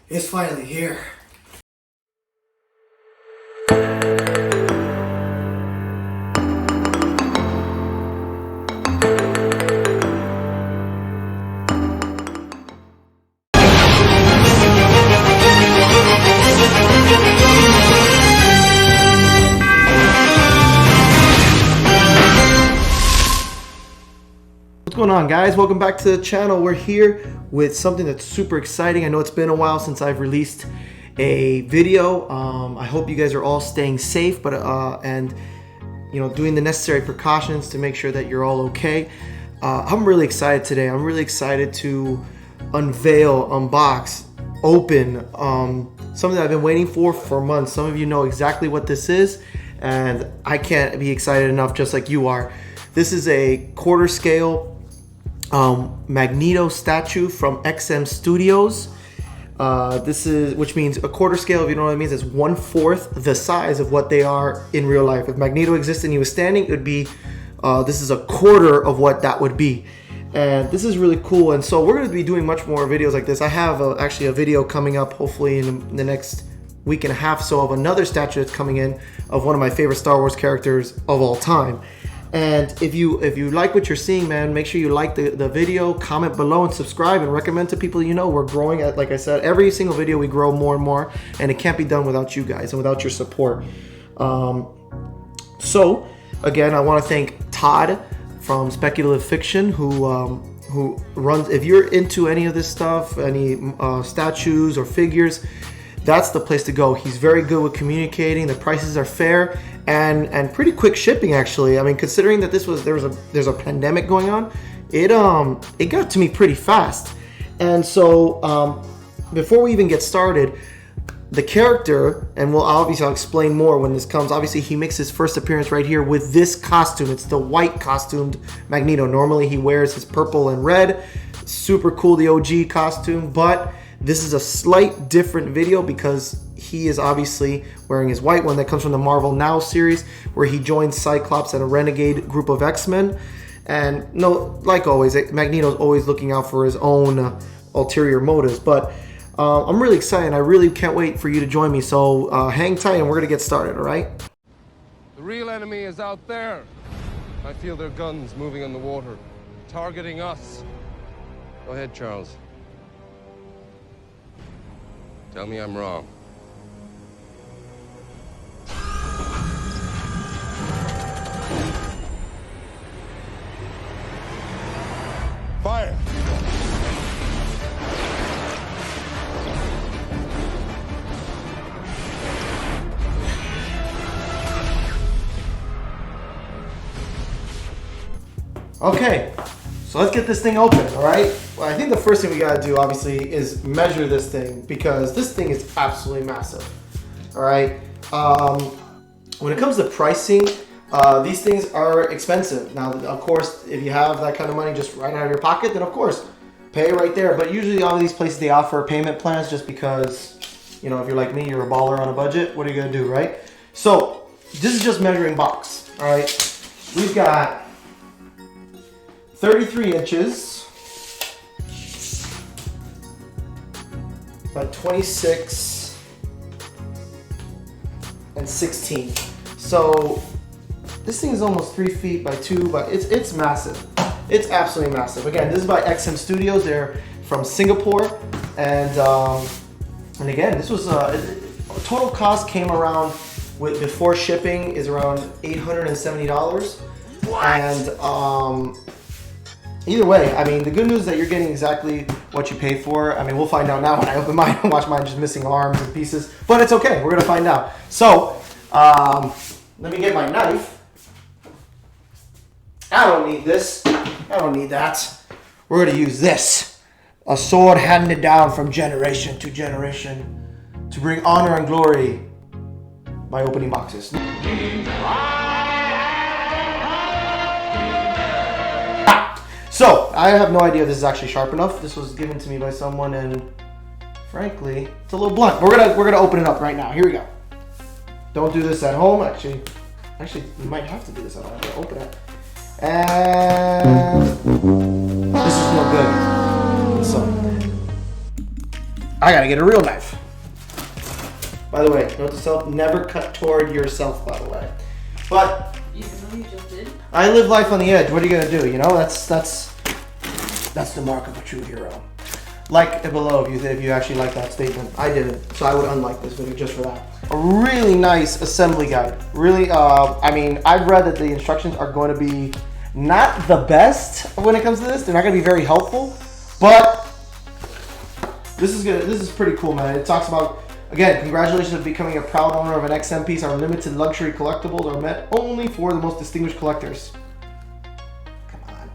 It's finally here. What's going on, guys? Welcome back to the channel. We're here with something that's super exciting. I know it's been a while since I've released a video. I hope you guys are all staying safe, and doing the necessary precautions to make sure that you're all okay. I'm really excited today. I'm really excited to unveil, unbox, open something that I've been waiting for months. Some of you know exactly what this is, and I can't be excited enough, just like you are. This is a quarter scale Magneto statue from XM Studios. Which means a quarter scale, if you know what it means, is 1/4 the size of what they are in real life. If Magneto existed and he was standing, it would be, this is a quarter of what that would be. And this is really cool. And so we're going to be doing much more videos like this. I have actually a video coming up, hopefully in the next week and a half so, of another statue that's coming in of one of my favorite Star Wars characters of all time. And if you like what you're seeing, man, make sure you like the video, comment below, and subscribe, and recommend to people you know. We're growing at, like I said, every single video we grow more and more, and it can't be done without you guys and without your support. So again, I want to thank Todd from Speculative Fiction, who runs. If you're into any of this stuff, any statues or figures, that's the place to go. He's very good with communicating. The prices are fair and pretty quick shipping, actually. I mean, considering that there's a pandemic going on, it got to me pretty fast. And so before we even get started, the character, and I'll explain more when this comes. Obviously, he makes his first appearance right here with this costume. It's the white costumed Magneto. Normally, he wears his purple and red. Super cool, the OG costume, but this is a slight different video because he is obviously wearing his white one that comes from the Marvel Now series, where he joins Cyclops and a renegade group of X-Men. And no, like always, Magneto's always looking out for his own ulterior motives. But I'm really excited. I really can't wait for you to join me. So hang tight and we're going to get started, all right? The real enemy is out there. I feel their guns moving on the water, targeting us. Go ahead, Charles. Tell me I'm wrong. Fire! Okay, so let's get this thing open, all right? Well, I think the first thing we gotta do, obviously, is measure this thing, because this thing is absolutely massive, all right? When it comes to pricing, these things are expensive. Now, of course, if you have that kind of money just right out of your pocket, then of course, pay right there. But usually all of these places, they offer payment plans just because, if you're like me, you're a baller on a budget, what are you gonna do, right? So this is just measuring box, all right? We've got 33 inches by 26 and 16. So this thing is almost 3 feet by 2, but it's massive. It's absolutely massive. Again, this is by XM Studios. They're from Singapore, and again, this was total cost came around before shipping is around $870. What? And either way, I mean, the good news is that you're getting exactly what you paid for. I mean, we'll find out now when I open mine and watch mine just missing arms and pieces, but it's okay. We're gonna find out. So let me get my knife. I don't need this. I don't need that. We're gonna use this. A sword handed down from generation to generation to bring honor and glory by opening boxes. So, I have no idea if this is actually sharp enough. This was given to me by someone, and frankly, it's a little blunt. We're gonna open it up right now. Here we go. Don't do this at home. Actually, you might have to do this at home. Open it. And this is no good. So I gotta get a real knife. By the way, note to self, never cut toward yourself, by the way. But You know you just did? I live life on the edge. What are you gonna do? You know, that's the mark of a true hero. Like it below if you actually like that statement. I didn't, so I would unlike this video just for that. A really nice assembly guide. Really, I mean, I've read that the instructions are going to be not the best when it comes to this. They're not going to be very helpful, but this is pretty cool, man. It talks about, again, congratulations on becoming a proud owner of an XM piece. Our limited luxury collectibles are meant only for the most distinguished collectors. Come on.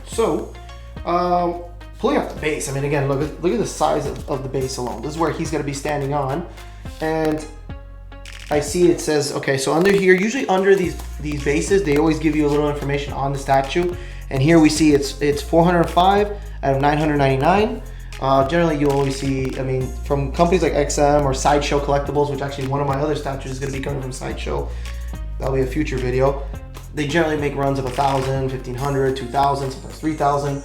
So, pulling up the base. I mean, again, look at the size of the base alone. This is where he's going to be standing on, and I see it says, okay, so under here, usually under these bases, they always give you a little information on the statue, and here we see it's 405 out of 999. Generally, you always see, I mean, from companies like XM or Sideshow Collectibles, which actually one of my other statues is going to be coming from Sideshow. That'll be a future video. They generally make runs of 1,000, 1,500, 2,000, sometimes 3,000.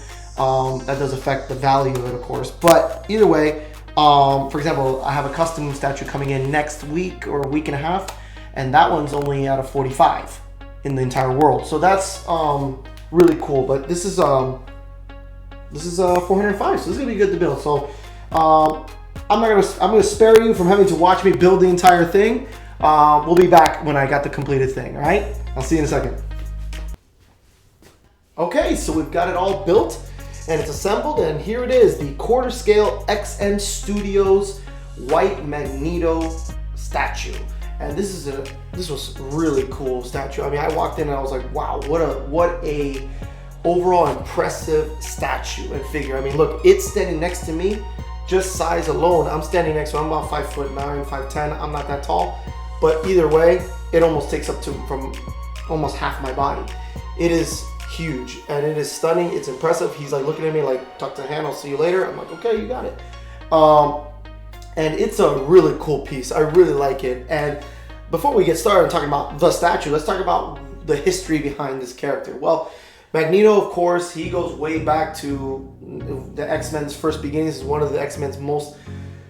That does affect the value of it, of course. But either way, for example, I have a custom statue coming in next week or a week and a half, and that one's only out of 45 in the entire world. So that's really cool. But this is 405, so this is gonna be good to build. So I'm gonna spare you from having to watch me build the entire thing. We'll be back when I got the completed thing. All right, I'll see you in a second. Okay, so we've got it all built and it's assembled, and here it is, the quarter scale XM Studios white Magneto statue. And this was really cool statue. I mean, I walked in and I was like, wow, what a overall impressive statue and figure. I mean, look, it's standing next to me, just size alone. I'm standing next to, I'm about 5'9", 5'10". I'm not that tall, but either way, it almost takes up from almost half my body. It is huge and it is stunning. It's impressive. He's like looking at me like, tuck the hand, I'll see you later. I'm like, okay, you got it. And it's a really cool piece. I really like it. And before we get started talking about the statue, let's talk about the history behind this character. Well, Magneto, of course, he goes way back to the X-Men's first beginnings. He's one of the X-Men's most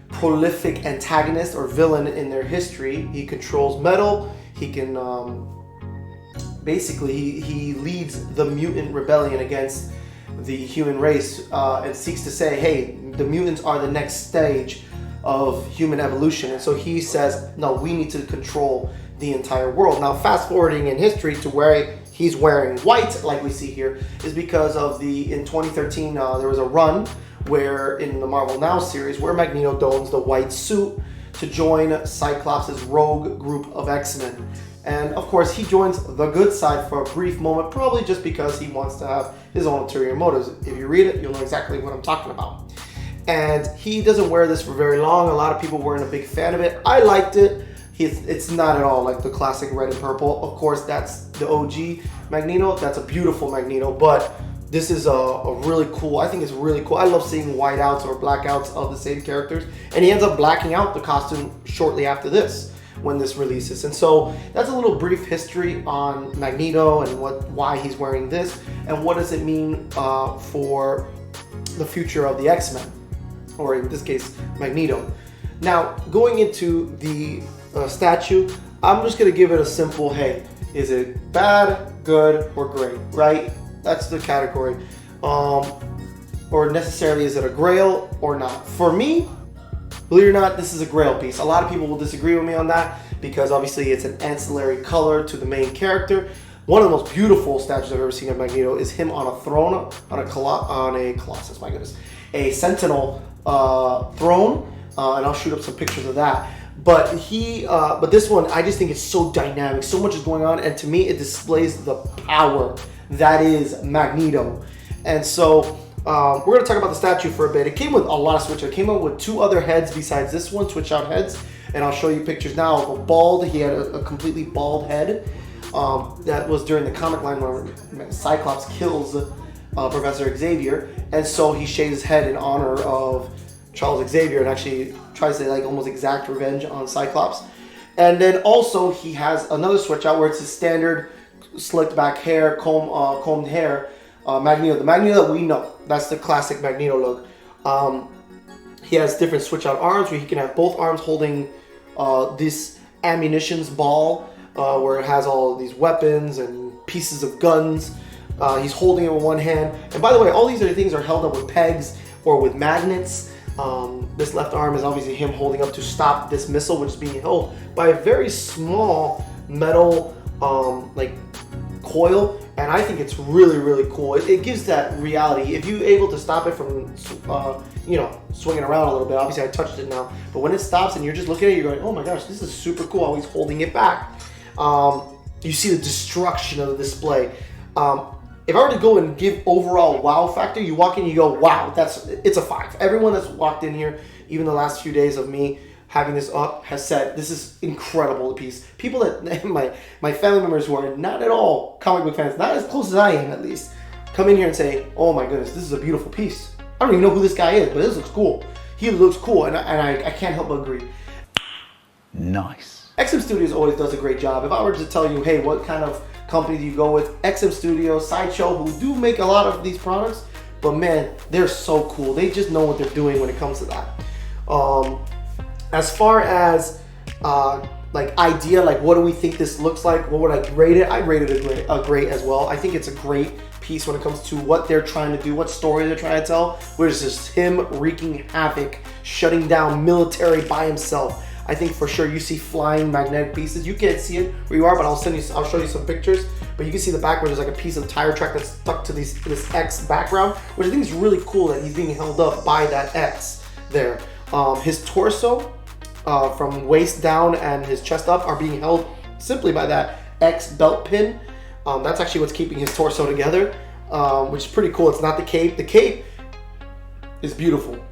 prolific antagonists or villain in their history. He controls metal. He can basically he leads the mutant rebellion against the human race and seeks to say, hey, the mutants are the next stage of human evolution. And so he says, no, we need to control the entire world. Now, fast forwarding in history to where he's wearing white, like we see here, is because of in 2013, there was a run where in the Marvel Now series where Magneto dons the white suit to join Cyclops' rogue group of X-Men. And of course, he joins the good side for a brief moment, probably just because he wants to have his own ulterior motives. If you read it, you'll know exactly what I'm talking about. And he doesn't wear this for very long. A lot of people weren't a big fan of it. I liked it. It's not at all like the classic red and purple. Of course, that's the OG Magneto. That's a beautiful Magneto, but this is a really cool, I think it's really cool. I love seeing whiteouts or blackouts of the same characters. And he ends up blacking out the costume shortly after this, when this releases. And so that's a little brief history on Magneto and why he's wearing this and what does it mean for the future of the X-Men, or in this case, Magneto. Now, going into the statue, I'm just gonna give it a simple, hey, is it bad, good, or great, right? That's the category. Or necessarily, is it a grail or not? For me, believe it or not, this is a grail piece. A lot of people will disagree with me on that because obviously it's an ancillary color to the main character. One of the most beautiful statues I've ever seen of Magneto is him on a throne, on a Colossus, my goodness, a Sentinel throne, and I'll shoot up some pictures of that. But but this one, I just think it's so dynamic. So much is going on, and to me, it displays the power that is Magneto. And so we're going to talk about the statue for a bit. It came with a lot of switches. It came out with 2 other heads besides this one, switch out heads. And I'll show you pictures now of a bald. He had a completely bald head. That was during the comic line where Cyclops kills Professor Xavier. And so he shaves his head in honor of Charles Xavier and actually tries to like almost exact revenge on Cyclops. And then also he has another switch out where it's his standard slicked back hair, combed hair, Magneto. The Magneto that we know. That's the classic Magneto look. He has different switch out arms where he can have both arms holding this ammunitions ball where it has all of these weapons and pieces of guns. He's holding it with one hand. And by the way, all these other things are held up with pegs or with magnets. This left arm is obviously him holding up to stop this missile, which is being held by a very small metal like coil. And I think it's really, really cool. It gives that reality. If you're able to stop it from, you know, swinging around a little bit, obviously I touched it now, but when it stops and you're just looking at it, you're going, oh my gosh, this is super cool how he's holding it back. You see the destruction of the display. If I were to go and give overall wow factor, you walk in, you go, wow, it's a 5. Everyone that's walked in here, even the last few days of me having this up, has said this is incredible piece. People that my family members who are not at all comic book fans, not as close as I am at least, come in here and say, oh my goodness, this is a beautiful piece. I don't even know who this guy is, but this looks cool. He looks cool, and I can't help but agree. Nice. XM Studios always does a great job. If I were to tell you, hey, what kind of company do you go with? XM Studios, Sideshow, who do make a lot of these products, but man, they're so cool. They just know what they're doing when it comes to that. As far as like idea, like what do we think this looks like? What would I rate it? I rated it a great as well. I think it's a great piece when it comes to what they're trying to do, what story they're trying to tell, which is just him wreaking havoc, shutting down military by himself. I think for sure you see flying magnetic pieces. You can't see it where you are, but I'll show you some pictures. But you can see the back where there's like a piece of tire track that's stuck to this X background, which I think is really cool that he's being held up by that X there. His torso from waist down and his chest up are being held simply by that X belt pin. That's actually what's keeping his torso together, which is pretty cool. It's not the cape. The cape is beautiful.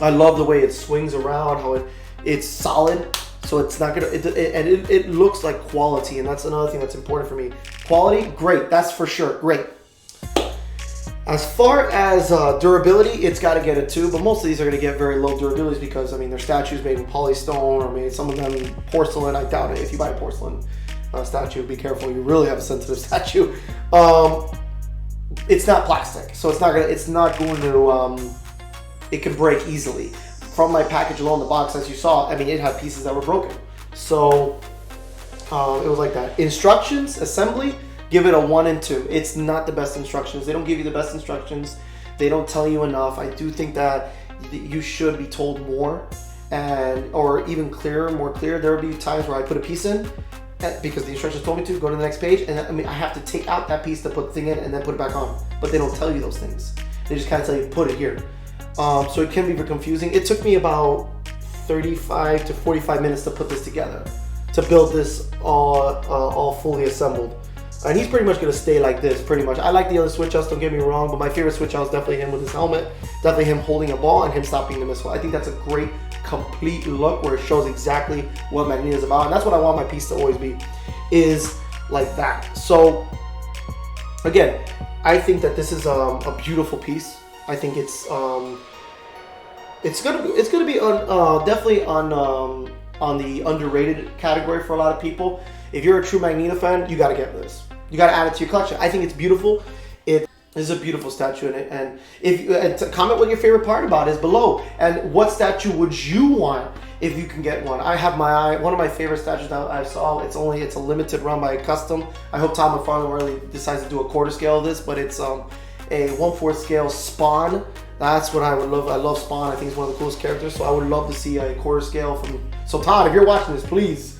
I love the way it swings around, how it's solid, so it's not gonna, it looks like quality, and that's another thing that's important for me. Quality, great, that's for sure, great. As far as durability, it's got to get it too, but most of these are going to get very low durabilities because, I mean, they're statues made in polystone or made some of them in porcelain. I doubt it. If you buy a porcelain statue, be careful. You really have a sensitive statue. It's not plastic, so it's not going to, it can break easily. From my package alone, the box, as you saw, I mean, it had pieces that were broken. So it was like that. Instructions, assembly, give it a 1 and 2. It's not the best instructions. They don't give you the best instructions. They don't tell you enough. I do think that you should be told more, or even clearer, more clear. There will be times where I put a piece in because the instructions told me to go to the next page, and I mean, I have to take out that piece to put the thing in and then put it back on. But they don't tell you those things. They just kind of tell you, put it here. So it can be very confusing. It took me about 35 to 45 minutes to put this together, to build this all fully assembled. And he's pretty much going to stay like this, pretty much. I like the other switch outs, don't get me wrong, but my favorite switch out is definitely him with his helmet, definitely him holding a ball and him stopping the missile. I think that's a great, complete look where it shows exactly what Magneto is about. And that's what I want my piece to always be, is like that. So, again, I think that this is a beautiful piece. I think it's gonna be definitely on the underrated category for a lot of people. If you're a true Magneto fan, you gotta get this. You gotta add it to your collection. I think it's beautiful. It is a beautiful statue in it. And if comment what your favorite part about it is below. And what statue would you want if you can get one? I have one of my favorite statues that I saw. It's a limited run by Custom. I hope Tom McFarlane really decides to do a quarter scale of this, but it's a 1/4 scale Spawn. That's what I would love. I love Spawn. I think he's one of the coolest characters. So I would love to see a quarter scale from. So Todd, if you're watching this, please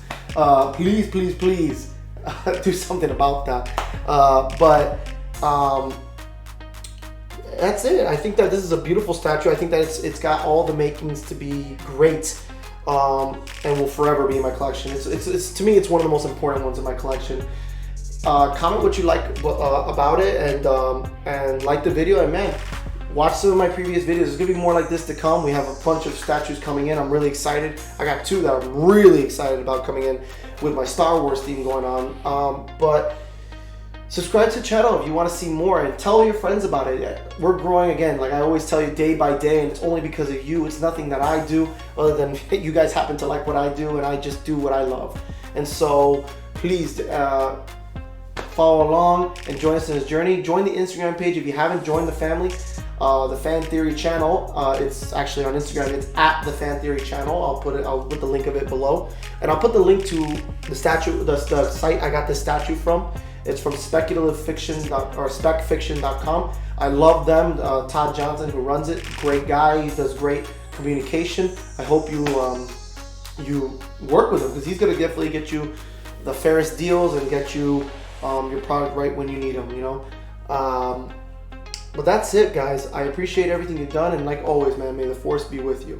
do something about that. That's it. I think that this is a beautiful statue. I think that it's got all the makings to be great, and will forever be in my collection. It's to me, it's one of the most important ones in my collection. Comment what you like about it, and like the video, and man, watch some of my previous videos. There's gonna be more like this to come. We have a bunch of statues coming in. I'm really excited. I got 2 that I'm really excited about coming in with my Star Wars theme going on. But Subscribe to the channel if you want to see more, and tell your friends about it. We're growing again, like I always tell you, day by day, and it's only because of you. It's nothing that I do other than you guys happen to like what I do, and I just do what I love. And so please follow along and join us in this journey. Join the Instagram page if you haven't joined the family. The Fan Theory channel, it's actually on Instagram. It's at the Fan Theory channel. I'll put the link of it below, and I'll put the link to the statue, the site I got this statue from. It's from Speculative Fiction or specfiction.com. I love them. Todd Johnson, who runs it, great guy. He does great communication. I hope you you work with him, because he's gonna definitely get you the fairest deals and get you your product right when you need them. You know. But that's it, guys. I appreciate everything you've done, and like always, man, may the force be with you.